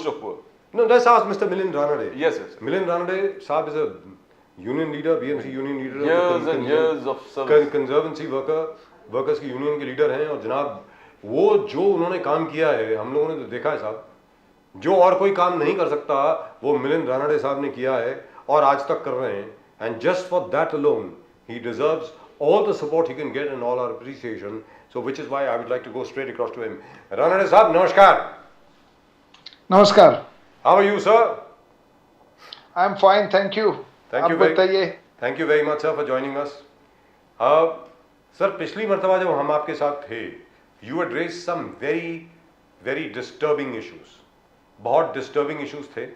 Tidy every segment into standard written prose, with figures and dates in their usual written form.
of poor. No, let's ask Mr. Milind Ranade. Yes, yes. Milind Ranade Saab is a union leader, BMC union leader. Years and years of service. Conservancy workers की union के leader हैं और जनाब वो जो उन्होंने काम किया है हम लोगों ने तो देखा है साहब, जो और कोई काम नहीं कर सकता वो मिलिंद रानडे साहब ने किया है और आज तक कर रहे हैं. And just for that alone, he deserves all the support he can get and all our appreciation. So, which is why I would like to go straight across to him. Ranade Sahab, namaskar. Namaskar. How are you, sir? I am fine, thank you. Thank you very much, sir, for joining us. Sir, पिछली मर्तबा जब हम आपके साथ थे, you had raised some very disturbing issues. बहुत disturbing issues थे.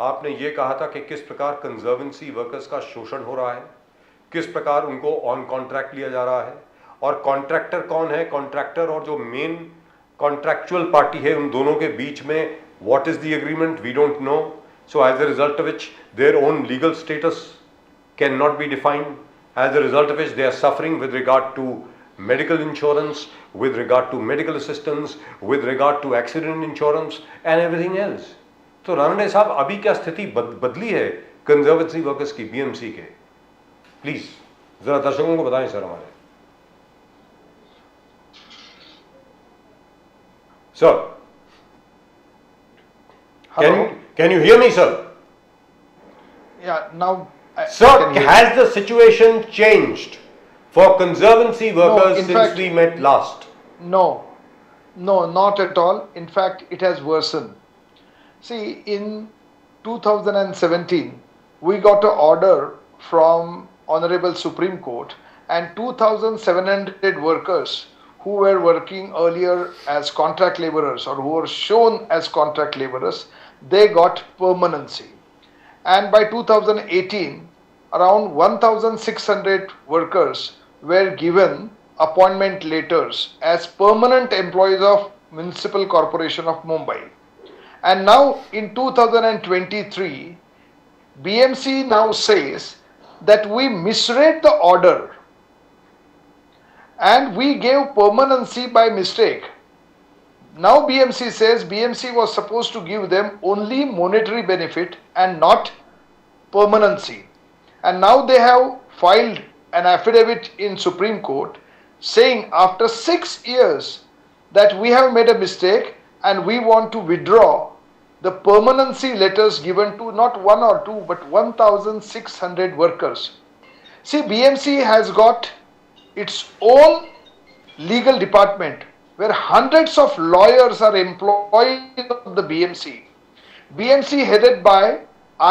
आपने ये कहा था कि किस प्रकार कंजर्वेंसी वर्कर्स का शोषण हो रहा है, किस प्रकार उनको ऑन कॉन्ट्रैक्ट लिया जा रहा है और कॉन्ट्रैक्टर कौन है, कॉन्ट्रैक्टर और जो मेन कॉन्ट्रैक्चुअल पार्टी है उन दोनों के बीच में what is the agreement we don't know. So as a result of which their own legal status can not be defined, as a result of which they are suffering with regard to medical insurance, with regard to medical assistance, with regard to accident insurance and everything else. तो रानडे साहब अभी क्या स्थिति बदली है conservancy workers की BMC के, please जरा दर्शकों को बताएं सर हमारे. Sir, can you hear me, sir? Yeah, now. Sir, has the situation changed for conservancy workers since we met last? No, not at all. In fact, it has worsened. See, in 2017, we got an order from Honorable Supreme Court, and 2,700 workers who were working earlier as contract laborers or who were shown as contract laborers, they got permanency. And by 2018, around 1,600 workers were given appointment letters as permanent employees of Municipal Corporation of Mumbai. And now in 2023, BMC now says that we misread the order and we gave permanency by mistake. Now BMC says BMC was supposed to give them only monetary benefit and not permanency. And now they have filed an affidavit in Supreme Court saying after 6 years that we have made a mistake and we want to withdraw the permanency letters given to not one or two but 1,600 workers. See, BMC has got its own legal department where hundreds of lawyers are employed of the BMC. BMC headed by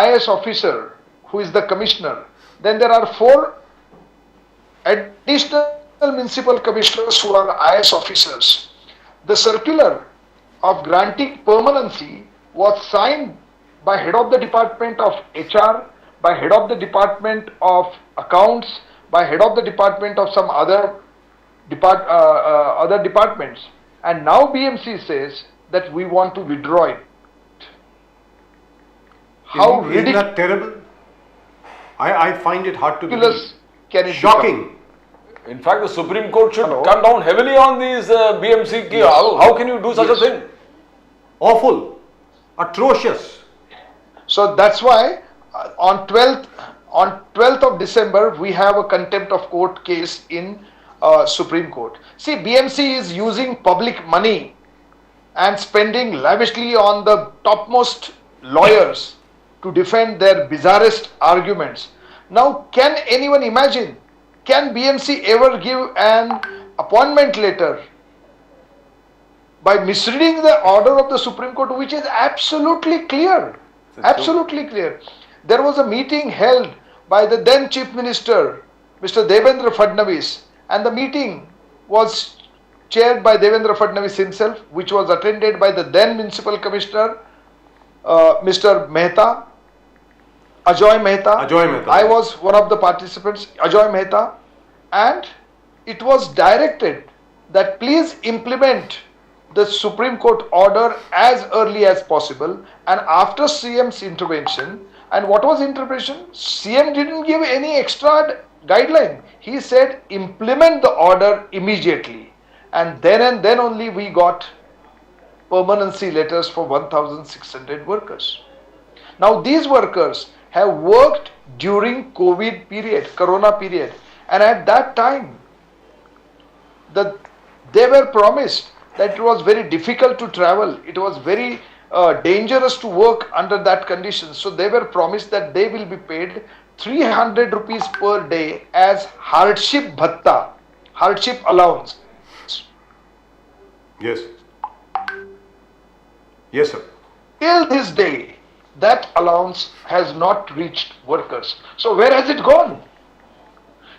IS officer who is the commissioner. Then there are 4 additional municipal commissioners who are IS officers. The circular of granting permanency was signed by head of the department of HR, by head of the department of accounts, by head of the department of some other departments. And now BMC says that we want to withdraw it. How ridiculous! Isn't that terrible? I find it hard to believe. Can it Shocking. become? In fact, the Supreme Court should come down heavily on these BMC. Yes. How can you do such a thing? Awful. Atrocious. So that's why on 12th of December we have a contempt of court case in Supreme Court. See, BMC is using public money and spending lavishly on the topmost lawyers to defend their bizarrest arguments. Now, can anyone imagine? Can BMC ever give an appointment letter by misreading the order of the Supreme Court, which is absolutely clear? Absolutely clear. There was a meeting held by the then Chief Minister, Mr. Devendra Fadnavis, and the meeting was chaired by Devendra Fadnavis himself, which was attended by the then Municipal Commissioner, Mr. Mehta, Ajoy Mehta. I was one of the participants, Ajoy Mehta, and it was directed that please implement the Supreme Court order as early as possible. And after CM's intervention, and what was intervention? CM didn't give any extra guideline. He said implement the order immediately. And then only we got permanency letters for 1,600 workers. Now these workers have worked during COVID period, Corona period, and at that time they were promised that it was very difficult to travel, it was very dangerous to work under that condition. So they were promised that they will be paid 300 rupees per day as hardship bhatta, hardship allowance. Yes. Yes, sir. Till this day, that allowance has not reached workers. So where has it gone?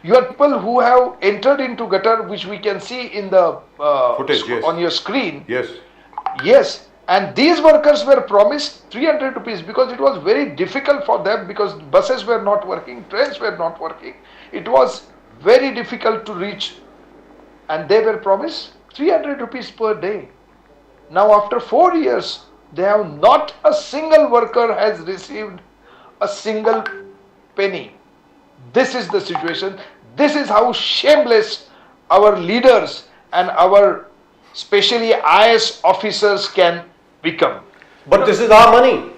You are people who have entered into gutter, which we can see in the footage, yes, on your screen. Yes. Yes, and these workers were promised 300 rupees because it was very difficult for them, because buses were not working, trains were not working. It was very difficult to reach, and they were promised 300 rupees per day. Now after 4 years, they have not a single worker has received a single penny. This is the situation. This is how shameless our leaders and our especially IAS officers can become. But this is our money,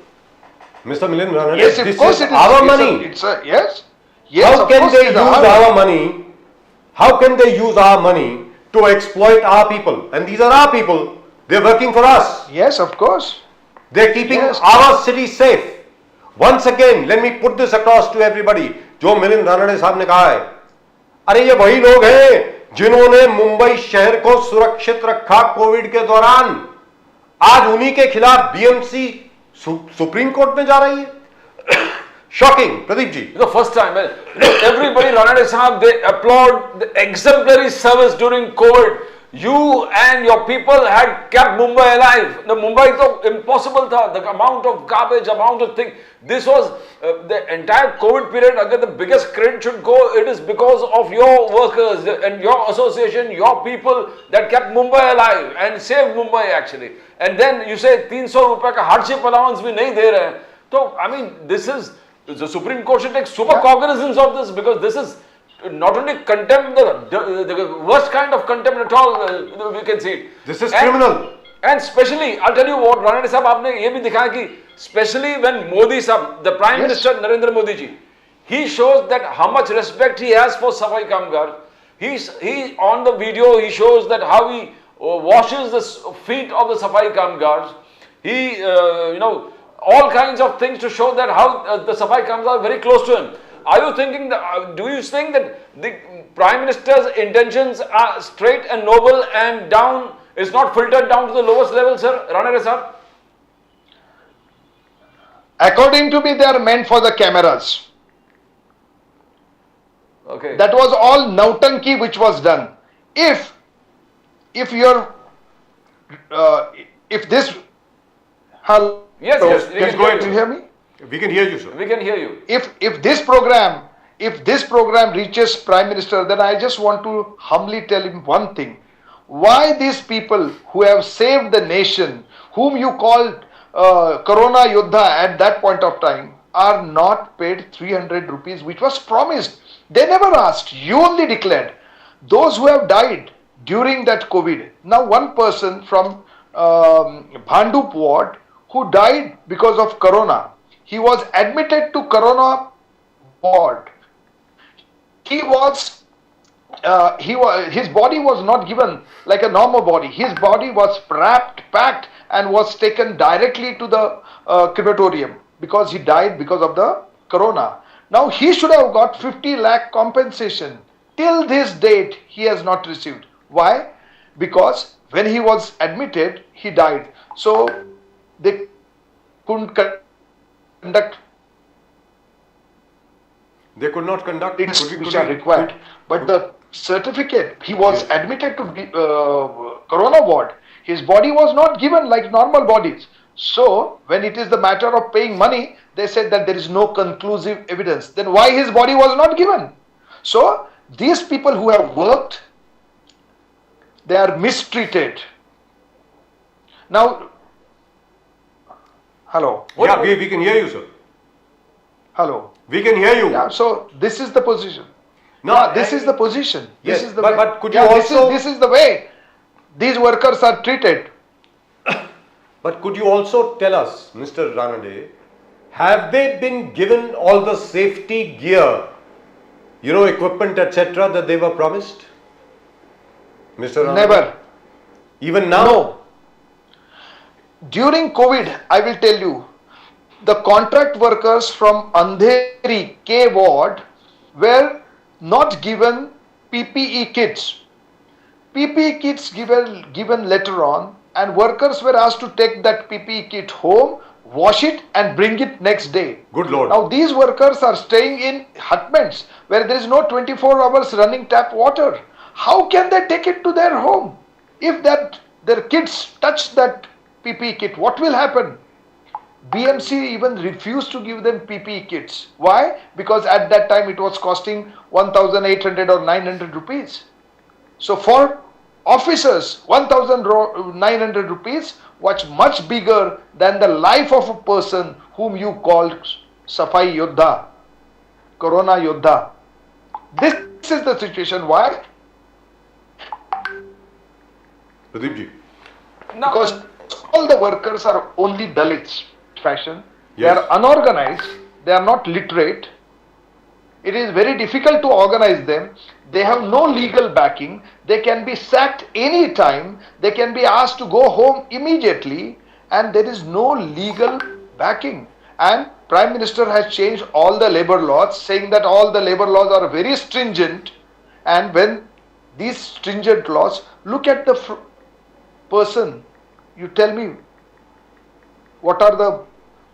Mr. Milind Ranade. Yes, of this course is it is. our money. Yes. Yes. How of can course they it is use our money? How can they use our money to exploit our people? And these are our people. They're working for us. Yes, of course. They're keeping Yes. our city safe. Once again, let me put this across to everybody. जो मिलिंद रानड़े साहब ने कहा है, अरे ये वही लोग हैं जिन्होंने मुंबई शहर को सुरक्षित रखा कोविड के दौरान। आज उन्हीं के खिलाफ बीएमसी सुप्रीम कोर्ट में जा रही है। Shocking, Pradeep ji. The first time, everybody, Ranade Sahab, they applaud the exemplary service during COVID. You and your people had kept Mumbai alive. The Mumbai was impossible tha. The amount of garbage, amount of thing. This was the entire COVID period. Agar the biggest credit should go, it is because of your workers and your association, your people that kept Mumbai alive and saved Mumbai actually. And then you say 300 rupees ka hardship allowance bhi nahi de rahe. So I mean, this is the Supreme Court should take super cognizance of this, because this is not only contempt, the worst kind of contempt at all, we can see it. This is criminal. And especially, I'll tell you what, Ranade Sahab, aapne ye bhi dikhaya ki, especially when Modi Sahab, the Prime Minister Narendra Modi ji, he shows that how much respect he has for Safai Kamgar. He on the video, he shows that how he washes the feet of the Safai Kamgars. He, all kinds of things to show that how the Safai Kamgars are very close to him. Are you thinking that, do you think that the Prime Minister's intentions are straight and noble and down, is not filtered down to the lowest level, sir? Ranade sir? According to me, they are meant for the cameras. Okay. That was all nautanki which was done. If you're, if this, hello, Yes, we Yes, can go hear ahead, you you. hear me? We can hear you, sir. We can hear you. If this program reaches Prime Minister, then I just want to humbly tell him one thing. Why these people who have saved the nation, whom you called Corona Yoddha at that point of time, are not paid 300 rupees, which was promised. They never asked. You only declared. Those who have died during that COVID. Now one person from Bhandup ward who died because of Corona. He was admitted to Corona ward. His body was not given like a normal body. His body was packed and was taken directly to the crematorium because he died because of the Corona. Now he should have got 50 lakh compensation. Till this date, he has not received. Why? Because when he was admitted, he died. So they couldn't conduct. They could not conduct Which are required. But the certificate, he was admitted to Corona ward. His body was not given like normal bodies. So when it is the matter of paying money, they said that there is no conclusive evidence. Then why his body was not given? So these people who have worked, they are mistreated. Now, hello. Yeah, we can hear you, sir. Hello. We can hear you. Yeah, so this is the position. No, Yeah, this is the position. Yes, This is the but- way. but could you also- this is the way these workers are treated. But could you also tell us, Mr. Ranade, have they been given all the safety gear, equipment, etc., that they were promised? Mr. Ranade? Never. Even now? No. During COVID, I will tell you, the contract workers from Andheri K ward were not given PPE kits. PPE kits given later on, and workers were asked to take that PPE kit home, wash it and bring it next day. Good Lord. Now these workers are staying in hutments where there is no 24 hours running tap water. How can they take it to their home? If their kids touch that PPE kit, what will happen? BMC even refused to give them PPE kits. Why? Because at that time it was costing 1,800 or 900 rupees. So for officers, 1,900 rupees was much bigger than the life of a person whom you called Safai Yodha, Corona Yodha. This is the situation. Why? Pradeep ji. No, Because all the workers are only Dalits fashion. They Yes. are unorganized. They are not literate. It is very difficult to organize them. They have no legal backing. They can be sacked any time. They can be asked to go home immediately, and there is no legal backing. And Prime Minister has changed all the labor laws, saying that all the labor laws are very stringent. And when these stringent laws, look at the person. You tell me, what are the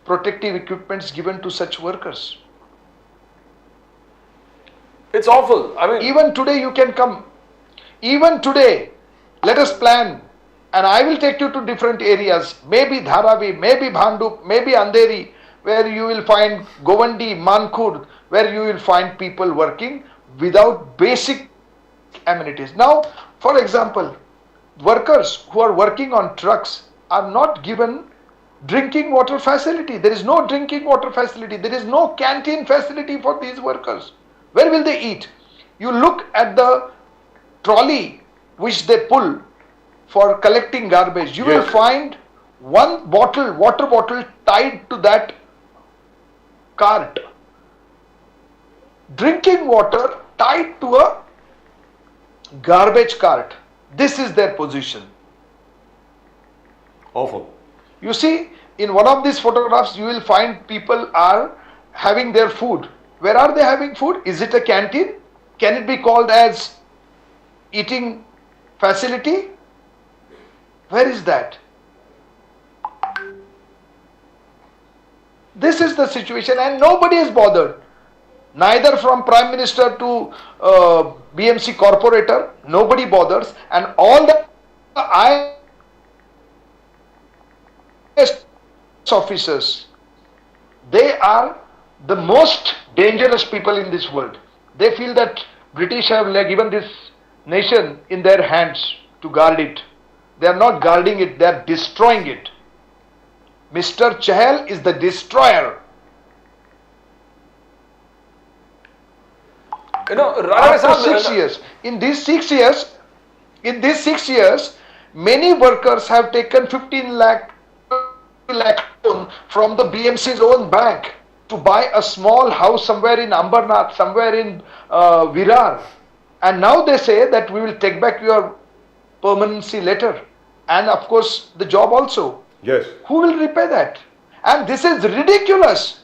protective equipments given to such workers? it's awful. I mean, Even today you can come. Even today, let us plan, and I will take you to different areas. Maybe Dharavi, maybe Bhandup, maybe Andheri, where you will find Govandi, Mankur, where you will find people working without basic amenities. Now, for example, workers who are working on trucks are not given drinking water facility. There is no drinking water facility. There is no canteen facility for these workers. Where will they eat? You look at the trolley which they pull for collecting garbage. You will Yes. find one bottle, water bottle tied to that cart. Drinking water tied to a garbage cart. This is their position. Awful. You see, in one of these photographs, you will find people are having their food. Where are they having food? Is it a canteen? Can it be called as eating facility? Where is that? This is the situation, and nobody is bothered. Neither from Prime Minister to BMC corporator, nobody bothers, and all the IAS officers, they are the most dangerous people in this world. They feel that British have given this nation in their hands to guard it. They are not guarding it, they are destroying it. Mr. Chahal is the destroyer. Ranade After Sahab, 6 years, in these 6 years, many workers have taken 15 lakh loan from the BMC's own bank to buy a small house somewhere in Ambernath, somewhere in Virar. And now they say that we will take back your permanency letter and of course the job also. Yes. Who will repay that? And this is ridiculous.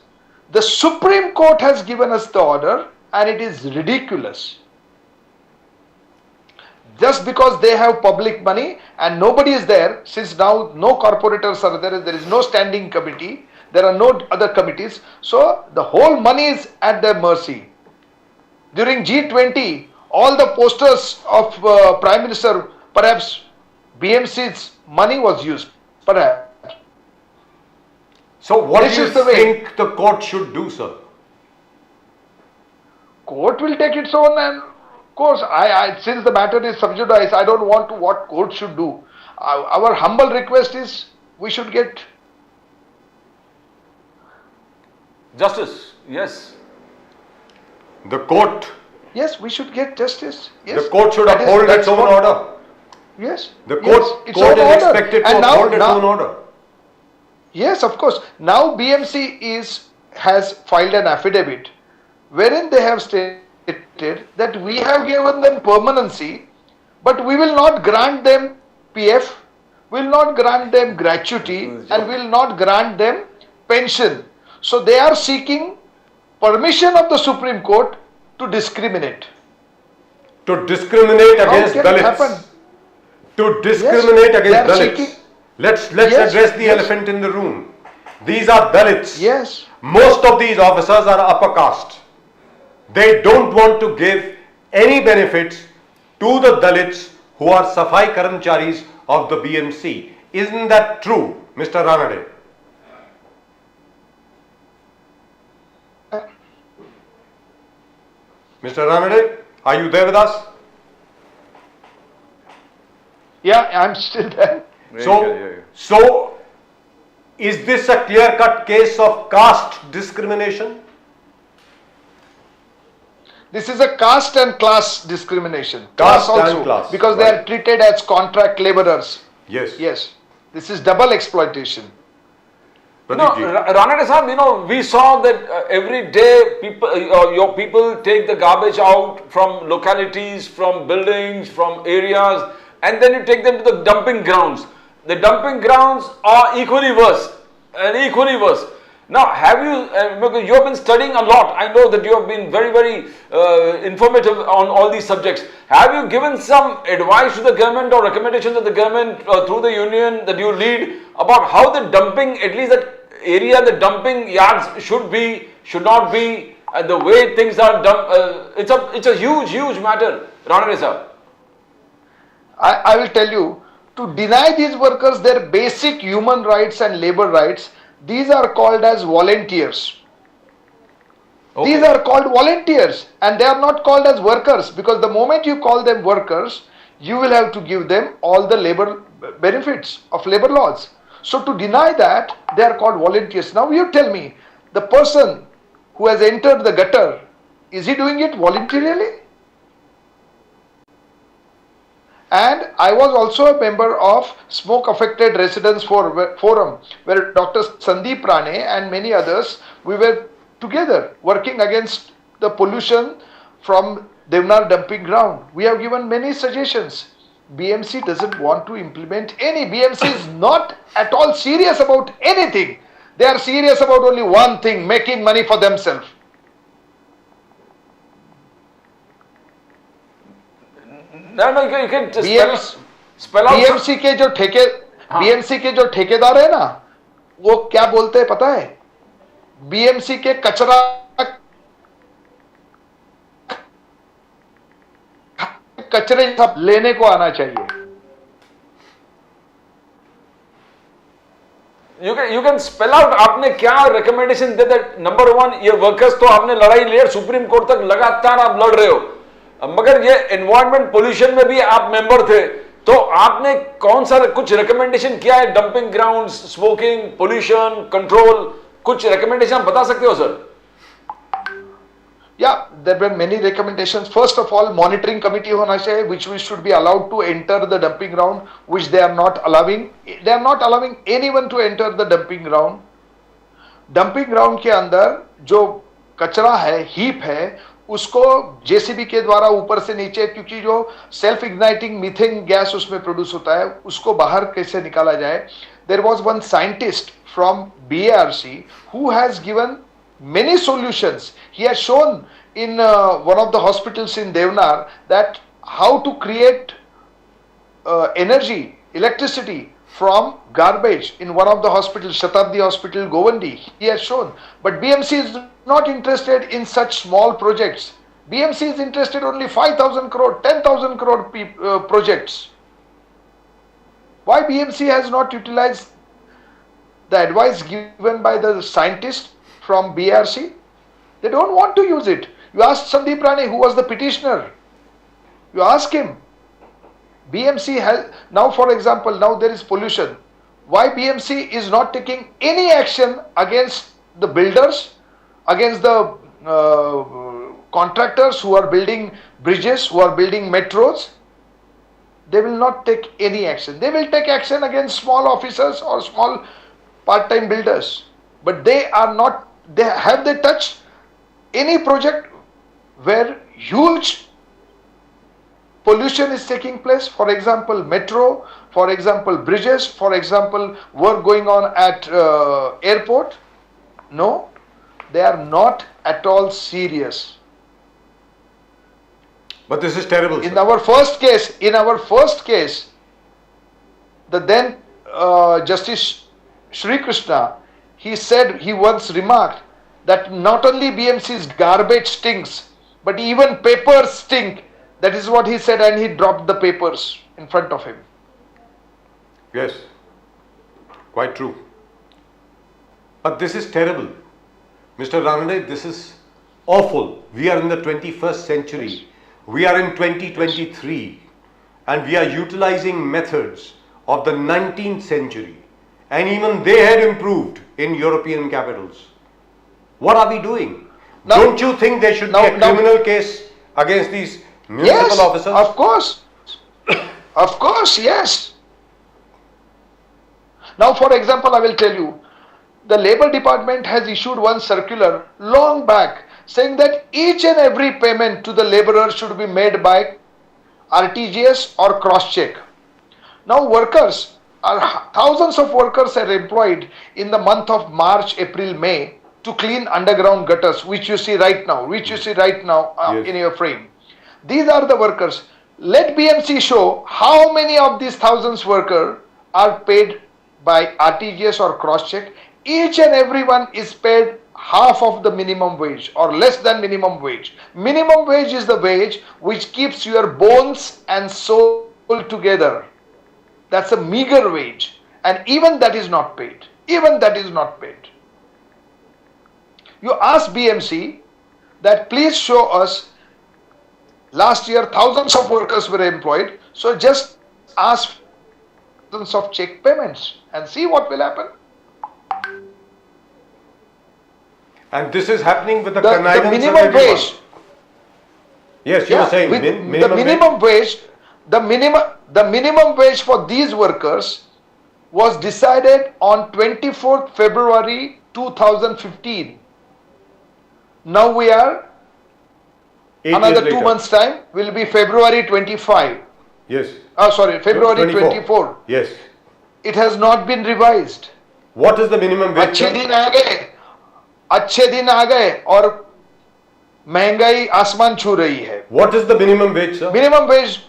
The Supreme Court has given us the order and it is ridiculous. Just because they have public money and nobody is there, since now no corporators are there is no standing committee, there are no other committees, so the whole money is at their mercy. During G20, all the posters of Prime Minister, perhaps BMC's money was used, perhaps. So what This do you is the way. think the court should do, sir? Court will take its own, and of course, since the matter is sub judice, I don't want to what court should do. Our humble request is we should get justice, yes. The court, yes, we should get justice. Yes, the court should that is- uphold that's its own what- order. Yes, The yes, court, its court own is order. expected to And uphold its now, own order. Yes, of course. Now BMC has filed an affidavit wherein they have stated that we have given them permanency, but we will not grant them PF, will not grant them gratuity, and will not grant them pension. So they are seeking permission of the Supreme Court to discriminate. To discriminate How against can it happen? Dalits. To discriminate Yes, against they are Dalits. seeking- Let's Yes, address the yes. elephant in the room. These are Dalits. Yes. Most of these officers are upper caste. They don't want to give any benefits to the Dalits who are Safai Karamcharis of the BMC. Isn't that true, Mr. Ranade? Mr. Ranade, are you there with us? Yeah, I'm still there. So, is this a clear-cut case of caste discrimination? This is a caste and class discrimination. Caste and also, class, because they right. are treated as contract laborers. Yes. Yes, this is double exploitation. Pradeep ji. Ranade Sahab, we saw that every day people, your people take the garbage out from localities, from buildings, from areas, and then you take them to the dumping grounds. The dumping grounds are equally worse and equally worse. Now, have you, because you have been studying a lot, I know that you have been very, very informative on all these subjects. Have you given some advice to the government or recommendations of the government through the union that you lead about how the dumping, at least that area, the dumping yards should be, should not be, the way things are done? It's a huge, huge matter, Ranade Sahab. I will tell you, to deny these workers their basic human rights and labor rights, these are called as volunteers. Okay. These are called volunteers and they are not called as workers, because the moment you call them workers, you will have to give them all the labor benefits of labor laws. So to deny that, they are called volunteers. Now you tell me, the person who has entered the gutter, is he doing it voluntarily? And I was also a member of Smoke Affected Residents Forum, where Dr. Sandeep Rane and many others, we were together working against the pollution from Devnar dumping ground. We have given many suggestions. BMC doesn't want to implement any. BMC is not at all serious about anything. They are serious about only one thing, making money for themselves. No, you can just BMC spell out. BMC के जो BMC के जो ठेकेदार है ना, वो क्या बोलते हैं पता है? BMC के कचरा कचरे सब लेने को आना चाहिए. You can spell out आपने क्या recommendation they that number one, ये workers तो आपने लड़ाई ले सुप्रीम कोर्ट तक लगातार आप लड़ रहे हो, मगर ये एनवायरमेंट पोल्यूशन में भी आप मेंबर थे, तो आपने कौन सा कुछ रिकमेंडेशन किया है? Dumping grounds, smoking, pollution control, कुछ रिकमेंडेशन आप बता सकते हो sir? Yeah, there were many recommendations. First of all, monitoring committee होना चाहिए, which we should be allowed to enter the dumping ground, which they are not allowing. They are not allowing anyone to enter the dumping ground. Dumping ground के अंदर जो कचरा है, heap है, उसको JCB के द्वारा ऊपर से नीचे, क्योंकि जो सेल्फ इग्नाइटिंग मीथेन गैस उसमें प्रोड्यूस होता है, उसको बाहर कैसे निकाला जाए. There was one scientist from BARC who has given many solutions. He has shown in one of the hospitals in Devnar that how to create energy, electricity from garbage in one of the hospitals, Shatabdi Hospital, Govandi. He has shown. But BMC is not interested in such small projects. BMC is interested only 5,000 crore, 10,000 crore projects. Why BMC has not utilized the advice given by the scientist from BRC? They don't want to use it. You ask Sandeep Rane, who was the petitioner. You ask him. BMC has, now for example, now there is pollution. Why BMC is not taking any action against the builders, against the contractors who are building bridges, who are building metros? They will not take any action. They will take action against small officers or small part-time builders, but they are not. Have they touched any project where huge pollution is taking place? For example, metro. For example, bridges. For example, work going on at airport. No, they are not at all serious. But this is terrible. In sir. our first case, the then Justice Shri Krishna, he once remarked that not only BMC's garbage stinks, but even papers stink. That is what he said, and he dropped the papers in front of him. Yes, quite true. But this is terrible. Mr. Ranade, this is awful. We are in the 21st century. We are in 2023 and we are utilizing methods of the 19th century, and even they had improved in European capitals. What are we doing? Now- Don't you think there should be a criminal case against these municipal Yes, officers? of course. Of course, yes. Now, for example, I will tell you, the Labour Department has issued one circular long back saying that each and every payment to the labourer should be made by RTGS or cross-check. Now, thousands of workers are employed in the month of March, April, May to clean underground gutters, which you see right now, Yes. in your frame. These are the workers. Let BMC show how many of these thousands workers are paid by RTGS or cross-check. Each and everyone is paid half of the minimum wage or less than minimum wage. Minimum wage is the wage which keeps your bones and soul together. That's a meager wage, and even that is not paid. Even that is not paid. You ask BMC that please show us, last year thousands of workers were employed, so just ask thousands of check payments and see what will happen. And this is happening with the The connivance of minimum everyone. wage. Yes, you were saying with minimum wage. the minimum wage for these workers was decided on 24th February 2015. Now we are 8 another years 2 later. months time will be February 25. Yes. February 24. Yes. It has not been revised. What is the minimum wage? अच्छे sir? दिन आ गए और महंगाई आसमान छू रही है. What is the minimum wage, sir? Minimum wage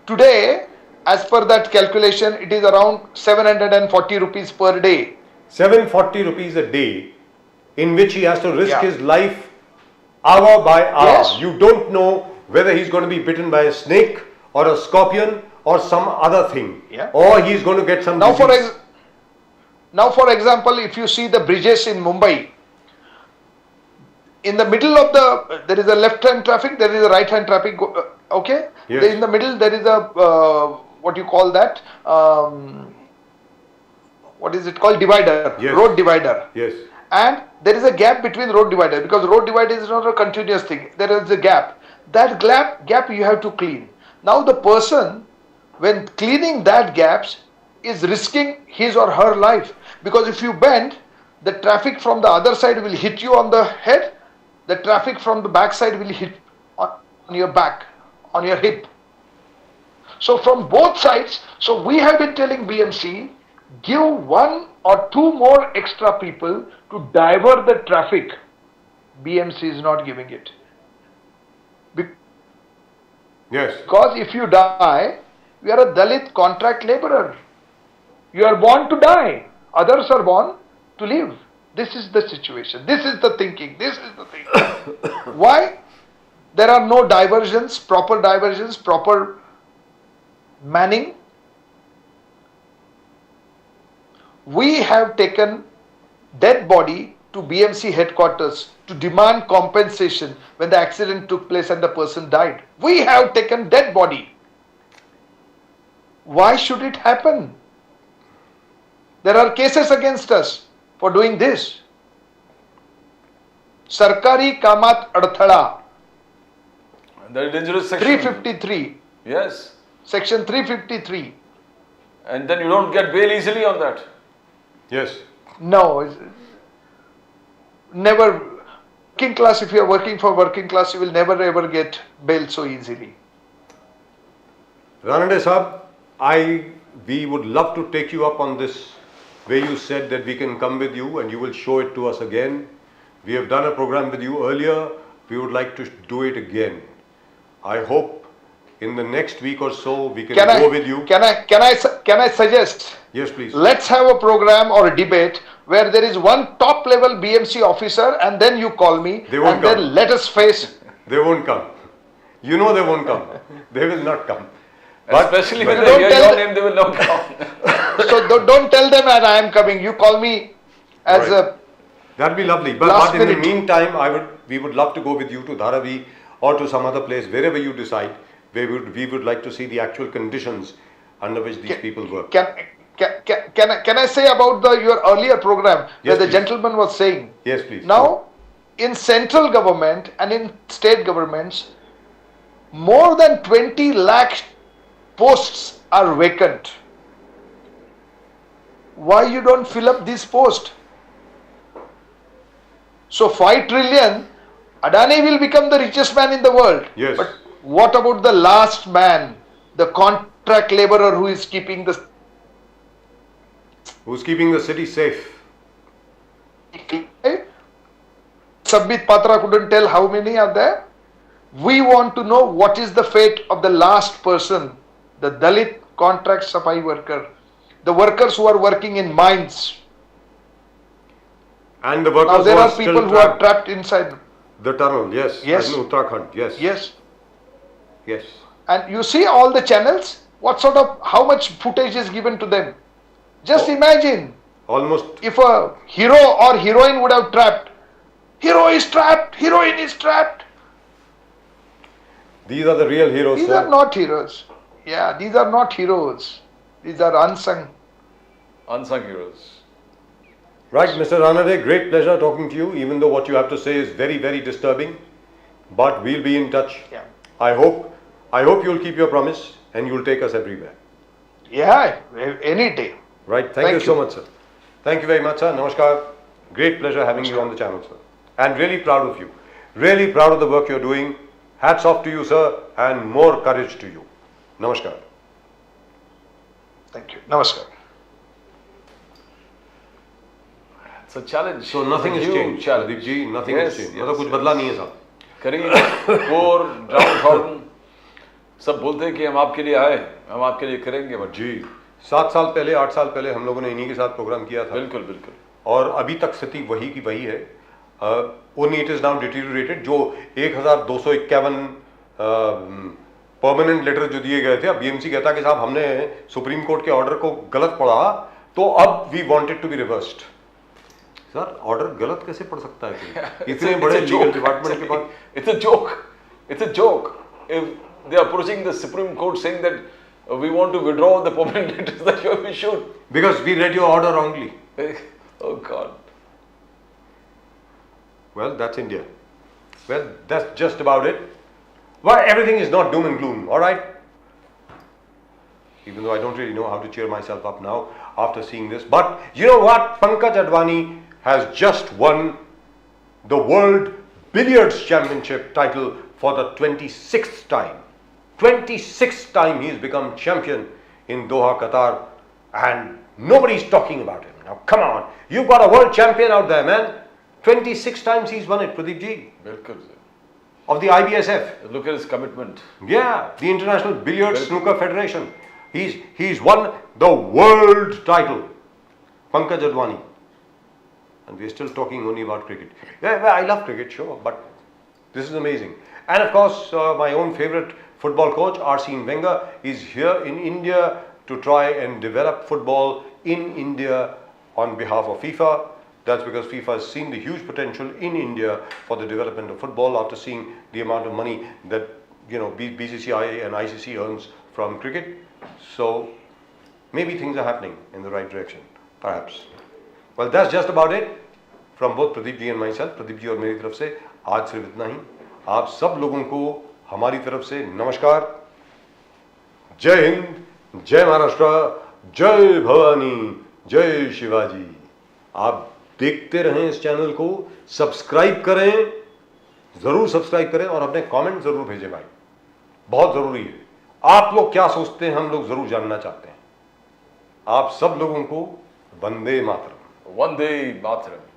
today, as per that calculation, it is around 740 rupees per day. 740 rupees a day, in which he has to risk Yeah. his life hour by hour. Yes. You don't know whether he's going to be bitten by a snake or a scorpion or some other thing, Yeah. or he's going to get some Now disease. for example, if you see the bridges in Mumbai, in the middle of there is a left-hand traffic, there is a right-hand traffic. Okay, Yes. in the middle there is a what you call that? What is it called? Divider, Yes. road divider. Yes. And there is a gap between road divider, because road divider is not a continuous thing. There is a gap. That gap you have to clean. Now the person, when cleaning that gaps, is risking his or her life, because if you bend, the traffic from the other side will hit you on the head, the traffic from the back side will hit on your back, on your hip. So from both sides, so we have been telling BMC, give 1 or 2 more extra people to divert the traffic. BMC is not giving it. Yes. Because if you die, you are a Dalit contract laborer. You are born to die. Others are born to live. This is the situation. This is the thinking. This is the thing. Why? There are no diversions, proper manning. We have taken dead body to BMC headquarters to demand compensation when the accident took place and the person died. We have taken dead body. Why should it happen? There are cases against us for doing this. Sarkari Kamat Adthala, The dangerous section. 353, Yes. section 353. And then you don't get bail easily on that. Yes. No, never. Working class, if you are working for working class, you will never ever get bail so easily. Ranade Saab, we would love to take you up on this, where you said that we can come with you and you will show it to us again. We have done a program with you earlier. We would like to do it again. I hope in the next week or so we can go with you. Can I suggest? Yes, please. Let's have a program or a debate where there is one top level BMC officer and then you call me They won't and come. then let us face. They won't come. You know they won't come. They will not come. Especially when but they don't hear tell your them- name, they will not come. So don't tell them that I am coming. You call me as Right. That'd be lovely. But Last in the minute. meantime, we would love to go with you to Dharavi or to some other place, wherever you decide. We would like to see the actual conditions under which these people work. Can I say about your earlier program where Yes, the please. gentleman was saying? Yes, please. Now, in central government and in state governments, more than 20 lakh posts are vacant. Why you don't fill up these posts? So 5 trillion, Adani will become the richest man in the world. Yes. But what about the last man, the contract laborer who is keeping the Who's keeping the city safe? Submit Patra couldn't tell how many are there. We want to know what is the fate of the last person, the Dalit contract supply worker, the workers who are working in mines. And the workers Now there who are still people who are trapped inside. the tunnel. Yes. Yes. In Uttarakhand. Yes. Yes. Yes. And you see all the channels, how much footage is given to them. Just imagine Almost. if a hero or heroine would have trapped. Hero is trapped, heroine is trapped. These are the real heroes. These sir. are not heroes. Yeah, these are not heroes. These are unsung. Unsung heroes. Right, Mr. Ranade, great pleasure talking to you, even though what you have to say is very, very disturbing. But we'll be in touch. Yeah. I hope you'll keep your promise and you'll take us everywhere. Yeah, any day. Right, thank you so much, sir. Thank you very much, sir. Namaskar. Great pleasure having you on the channel, sir. And really proud of you. Really proud of the work you're doing. Hats off to you, sir, and more courage to you. Namaskar. Thank you. Namaskar. It's a challenge. So nothing It's a has huge changed, challenge. Pradeep ji. Nothing Yes, has changed. yes, मतलब कुछ yes. बदला नहीं है साहब. करेंगे. poor, downtrodden. सब बोलते हैं कि हम आपके लिए आए, हम आपके लिए करेंगे, बट जी 7 साल पहले 8 साल पहले हम लोगों ने इन्हीं के साथ प्रोग्राम किया था. बिल्कुल बिल्कुल. और अभी तक स्थिति वही की वही है. Only it is now deteriorated. जो 1251 परमानेंट लेटर जो दिए गए थे, अब बीएमसी कहता कि साहब हमने सुप्रीम कोर्ट के ऑर्डर को गलत पढ़ा, तो अब we wanted to be reversed. Sir order गलत कैसे पढ़ सकता है कोई? इतने बड़े लीगल डिपार्टमेंट के पास. It's a joke. It's a joke. If they are approaching the Supreme Court saying that we want to withdraw the permanent letters that you have issued. Because we read your order wrongly. Oh God. Well, that's India. Well, that's just about it. Well, everything is not doom and gloom, all right? Even though I don't really know how to cheer myself up now after seeing this. But you know what? Pankaj Advani has just won the World Billiards Championship title for the 26th time. 26th time he's become champion in Doha, Qatar, and nobody's talking about him. Now, come on. You've got a world champion out there, man. 26 times he's won it, Pradeep ji, बिल्कुल. of the IBSF. Look at his commitment. Yeah, the International Billiards Snooker Federation. He's won the world title. Pankaj Advani. And we're still talking only about cricket. Yeah, well, I love cricket, sure, but this is amazing. And of course, my own favorite football coach, Arsene Wenger, is here in India to try and develop football in India on behalf of FIFA. That's because FIFA has seen the huge potential in India for the development of football after seeing the amount of money that BCCI and ICC earns from cricket. So maybe things are happening in the right direction, perhaps. Well, that's just about it from both Pradeep ji and myself. Pradeep ji और मेरी तरफ से आज सिर्फ इतना ही. आप सब लोगों को हमारी तरफ से नमस्कार. जय हिंद, जय महाराष्ट्र, जय भवानी, जय शिवाजी। आप देखते रहें इस चैनल को, सब्सक्राइब करें, जरूर सब्सक्राइब करें और अपने कमेंट जरूर भेजें भाई, बहुत जरूरी है। आप लोग क्या सोचते हैं हम लोग जरूर जानना चाहते हैं। आप सब लोगों को वंदे मातरम। Vande Mataram.